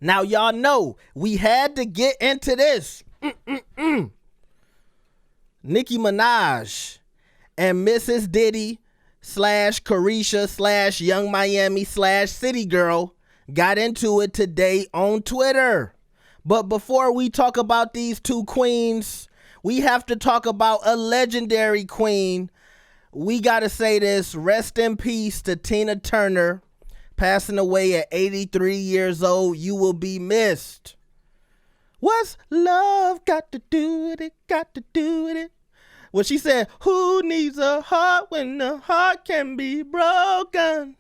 Now y'all know we had to get into this. Nicki Minaj and Mrs. Diddy slash Carisha slash Young Miami slash City Girl got into it today on Twitter. But before we talk about these two queens, we have to talk about a legendary queen. We gotta say this, rest in peace to Tina Turner, passing away at 83 years old. You will be missed. What's love got to do with it, got to do with it? Well, she said, who needs a heart when the heart can be broken?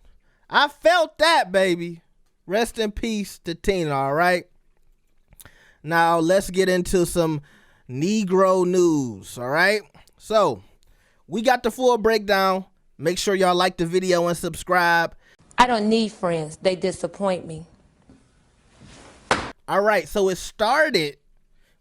I felt that, baby. Rest in peace to Tina, all right? Now, let's get into some Negro news, all right? So, we got the full breakdown. Make sure y'all like the video and subscribe. I don't need friends. They disappoint me. All right, so it started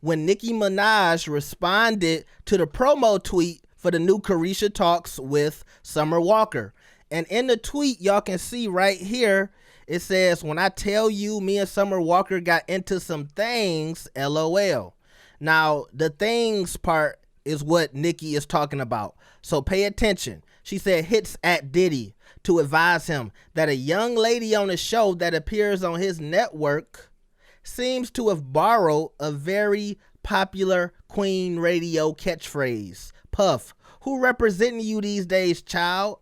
when Nicki Minaj responded to the promo tweet for the new Carisha Talks with Summer Walker. And in the tweet, y'all can see right here, it says, when I tell you me and Summer Walker got into some things, LOL. Now, the things part is what Nicki is talking about. So pay attention. She said hits at Diddy to advise him that a young lady on the show that appears on his network seems to have borrowed a very popular Queen Radio catchphrase. Puff, who representing you these days, child?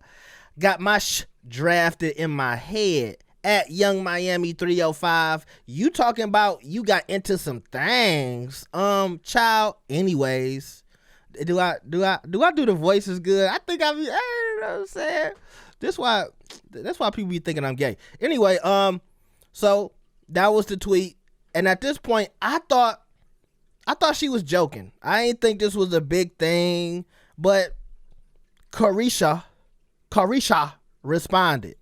Got my drafted in my head. At Young Miami 305, you talking about you got into some things, child. Anyways, do I do the voices good? I think you know what I'm saying. That's why people be thinking I'm gay. Anyway, so that was the tweet, and at this point, I thought she was joking. I didn't think this was a big thing, but Carisha responded.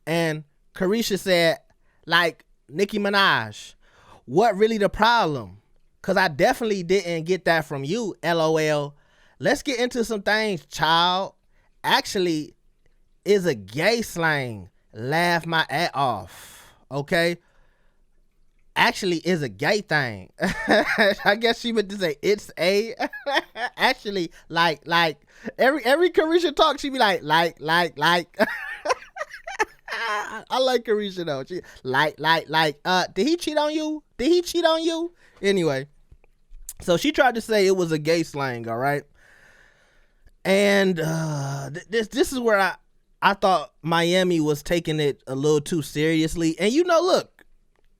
And Carisha said, like, Nicki Minaj, what really the problem? Because I definitely didn't get that from you, LOL. Let's get into some things, child. Actually, is a gay slang. Laugh my ass off, okay? Actually is a gay thing. I guess she meant to say it's a. Actually, like, every Carisha talk, she be like. I like Carisha though. She did he cheat on you? Did he cheat on you? Anyway, so she tried to say it was a gay slang, all right? And this is where I thought Miami was taking it a little too seriously. And you know, look,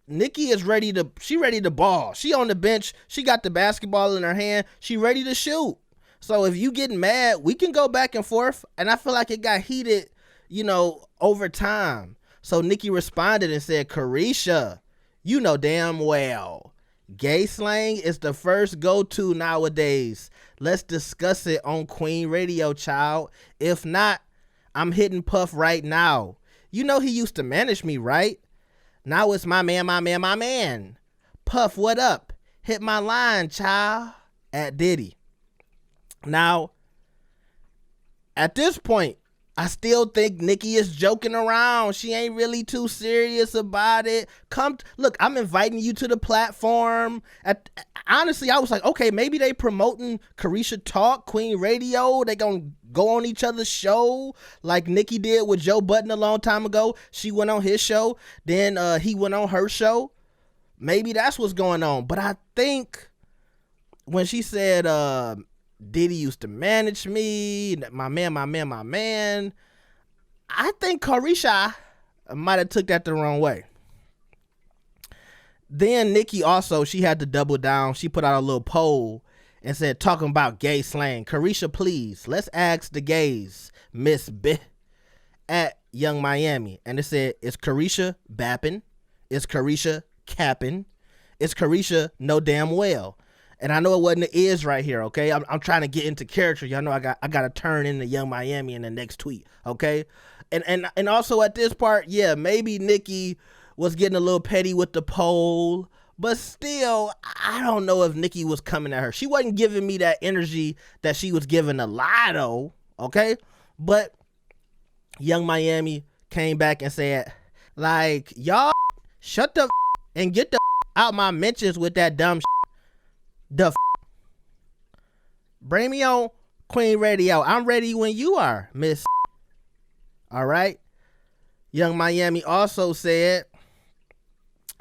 Nicki is ready to ball. She on the bench. She got the basketball in her hand. She ready to shoot. So if you getting mad, we can go back and forth. And I feel like it got heated, you know, over time. So Nicki responded and said, Carisha, you know damn well, gay slang is the first go-to nowadays. Let's discuss it on Queen Radio, child. If not, I'm hitting Puff right now. You know he used to manage me, right? Now it's my man. Puff, what up? Hit my line, child. At Diddy. Now, at this point, I still think Nicki is joking around. She ain't really too serious about it. Look, I'm inviting you to the platform. Honestly, I was like, okay, maybe they promoting Carisha Talk, Queen Radio. They gonna go on each other's show like Nicki did with Joe Budden a long time ago. She went on his show, then he went on her show. Maybe that's what's going on. But I think when she said, Diddy used to manage me, my man. I think Carisha might have took that the wrong way. Then Nicki also, she had to double down. She put out a little poll and said, talking about gay slang. Carisha, please, let's ask the gays, Miss B at Young Miami. And it said, is Carisha bapping? Is Carisha capping? Is Carisha no damn well? And I know it wasn't the is right here, okay? I'm trying to get into character. Y'all know I got to turn into Young Miami in the next tweet, okay? And also at this part, yeah, maybe Nicki was getting a little petty with the poll, but still, I don't know if Nicki was coming at her. She wasn't giving me that energy that she was giving a Lotto, okay? But Young Miami came back and said, like, y'all Shut the and get the out my mentions with that dumb the bring me on Queen Radio. I'm ready when you are, Miss. All right. Young Miami also said,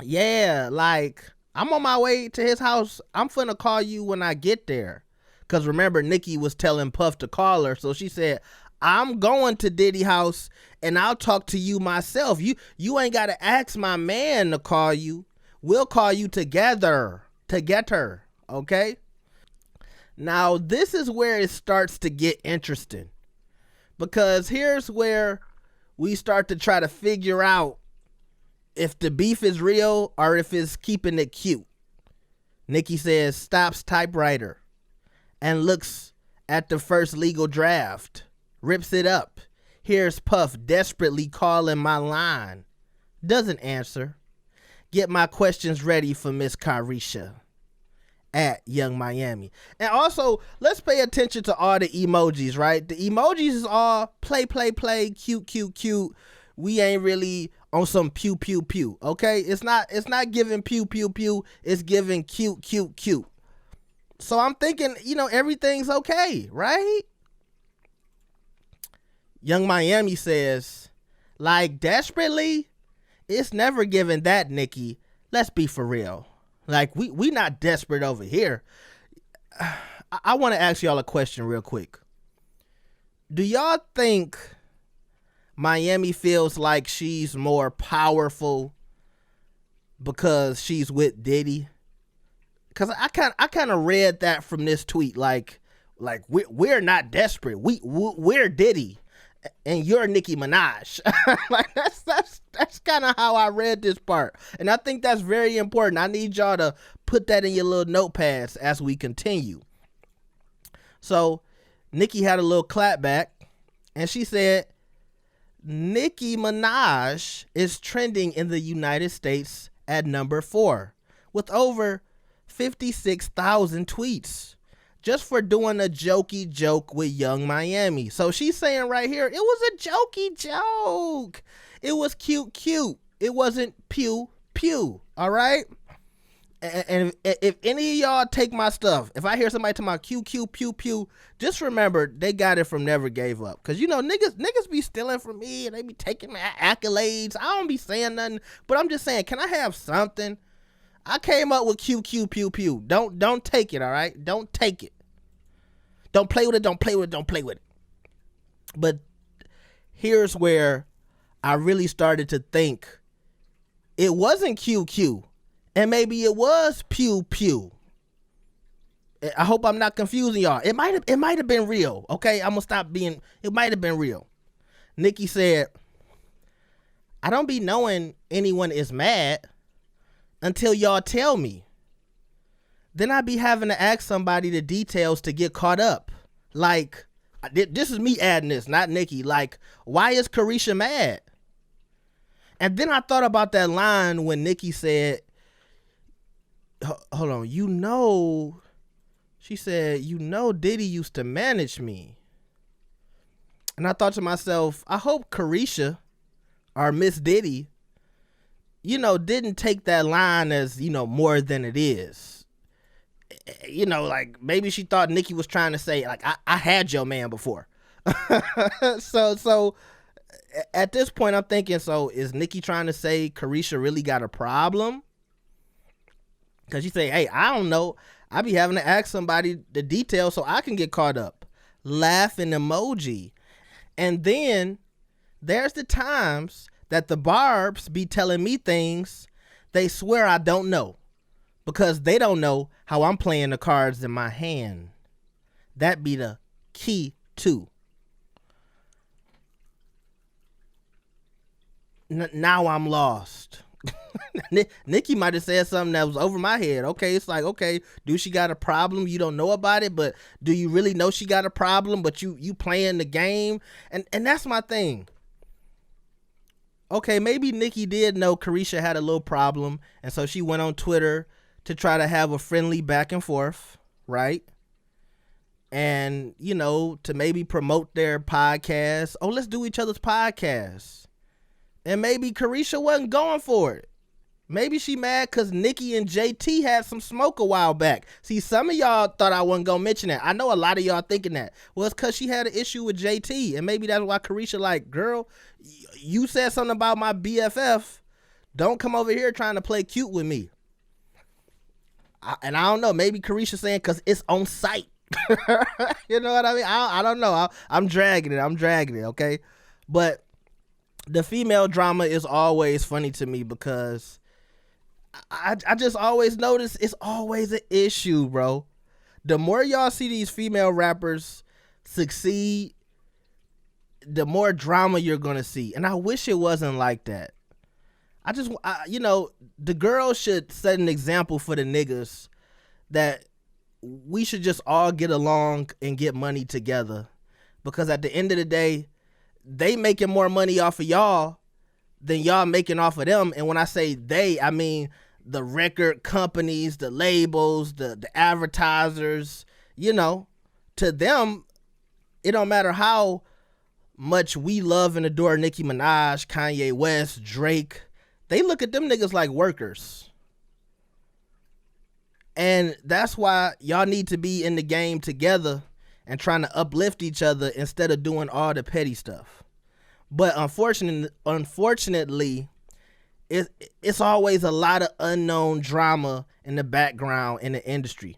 yeah, like, I'm on my way to his house. I'm finna call you when I get there. Because remember, Nicki was telling Puff to call her. So she said, I'm going to Diddy house and I'll talk to you myself. You ain't got to ask my man to call you. We'll call you together. Okay? Now, this is where it starts to get interesting. Because here's where we start to try to figure out if the beef is real or if it's keeping it cute. Nicki says, stops typewriter and looks at the first legal draft, rips it up. Here's Puff desperately calling my line. Doesn't answer. Get my questions ready for Miss Carisha. At Young Miami. And also, let's pay attention to all the emojis, right? The emojis is all play, cute. We ain't really on some pew, okay? It's not giving pew, it's giving cute. So I'm thinking, everything's okay, right? Young Miami says, like, desperately, it's never given that, Nicki. Let's be for real. Like, we not desperate over here. I want to ask y'all a question real quick. Do y'all think Miami feels like she's more powerful because she's with Diddy? Because I kind of read that from this tweet. Like we're not desperate. We're Diddy. And you're Nicki Minaj. Like that's kind of how I read this part. And I think that's very important. I need y'all to put that in your little notepads as we continue. So Nicki had a little clap back and she said, Nicki Minaj is trending in the United States at number 4 with over 56,000 tweets. Just for doing a jokey joke with Young Miami. So she's saying right here, it was a jokey joke. It was cute. It wasn't pew. All right? And if any of y'all take my stuff, if I hear somebody talking about pew, just remember they got it from Never Gave Up. Because, niggas be stealing from me and they be taking my accolades. I don't be saying nothing. But I'm just saying, can I have something? I came up with pew. Don't take it, all right? Don't take it. Don't play with it. But here's where I really started to think it wasn't QQ. And maybe it was pew. I hope I'm not confusing y'all. It might have been real, okay? I'm gonna stop being, it might have been real. Nicki said, I don't be knowing anyone is mad until y'all tell me. Then I be having to ask somebody the details to get caught up. Like, this is me adding this, not Nicki. Like, why is Carisha mad? And then I thought about that line when Nicki said, hold on, she said, Diddy used to manage me. And I thought to myself, I hope Carisha or Miss Diddy didn't take that line as, more than it is. Like maybe she thought Nicki was trying to say, like, I had your man before. So at this point, I'm thinking, so is Nicki trying to say Carisha really got a problem? Because she say, hey, I don't know. I be having to ask somebody the details so I can get caught up. Laughing emoji. And then there's the times that the Barbs be telling me things they swear I don't know because they don't know how I'm playing the cards in my hand. That be the key too. Now I'm lost. Nicki might have said something that was over my head. Okay, it's like, okay, do she got a problem? You don't know about it, but do you really know she got a problem? But you playing the game, and that's my thing. Okay, maybe Nicki did know Carisha had a little problem, and so she went on Twitter to try to have a friendly back and forth, right? And, to maybe promote their podcast. Oh, let's do each other's podcasts. And maybe Carisha wasn't going for it. Maybe she mad because Nicki and JT had some smoke a while back. See, some of y'all thought I wasn't gonna mention that. I know a lot of y'all thinking that. Well, it's because she had an issue with JT, and maybe that's why Carisha like, girl, you said something about my BFF. Don't come over here trying to play cute with me. And I don't know. Maybe Carisha saying because it's on site. You know what I mean? I don't know. I'm dragging it. Okay, but the female drama is always funny to me because I just always notice it's always an issue, bro. The more y'all see these female rappers succeed, the more drama you're gonna see. And I wish it wasn't like that. The girls should set an example for the niggas that we should just all get along and get money together. Because at the end of the day, they making more money off of y'all than y'all making off of them. And when I say they, I mean the record companies, the labels, the advertisers. To them, it don't matter how much we love and adore Nicki Minaj, Kanye West, Drake. They look at them niggas like workers. And that's why y'all need to be in the game together and trying to uplift each other instead of doing all the petty stuff. But unfortunately, it's always a lot of unknown drama in the background in the industry.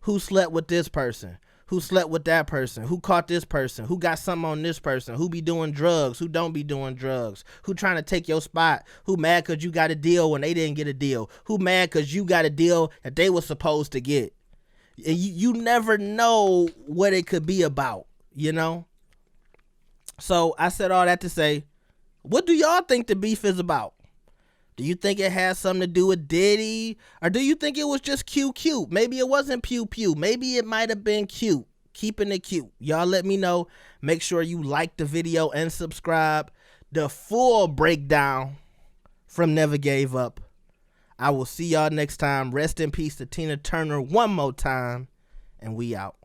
Who slept with this person? Who slept with that person? Who caught this person? Who got something on this person? Who be doing drugs? Who don't be doing drugs? Who trying to take your spot? Who mad because you got a deal when they didn't get a deal? Who mad because you got a deal that they were supposed to get? And you never know what it could be about, So I said all that to say, what do y'all think the beef is about? Do you think it has something to do with Diddy? Or do you think it was just cute? Maybe it wasn't pew. Maybe it might have been cute. Keeping it cute. Y'all let me know. Make sure you like the video and subscribe. The full breakdown from Never Gave Up. I will see y'all next time. Rest in peace to Tina Turner one more time. And we out.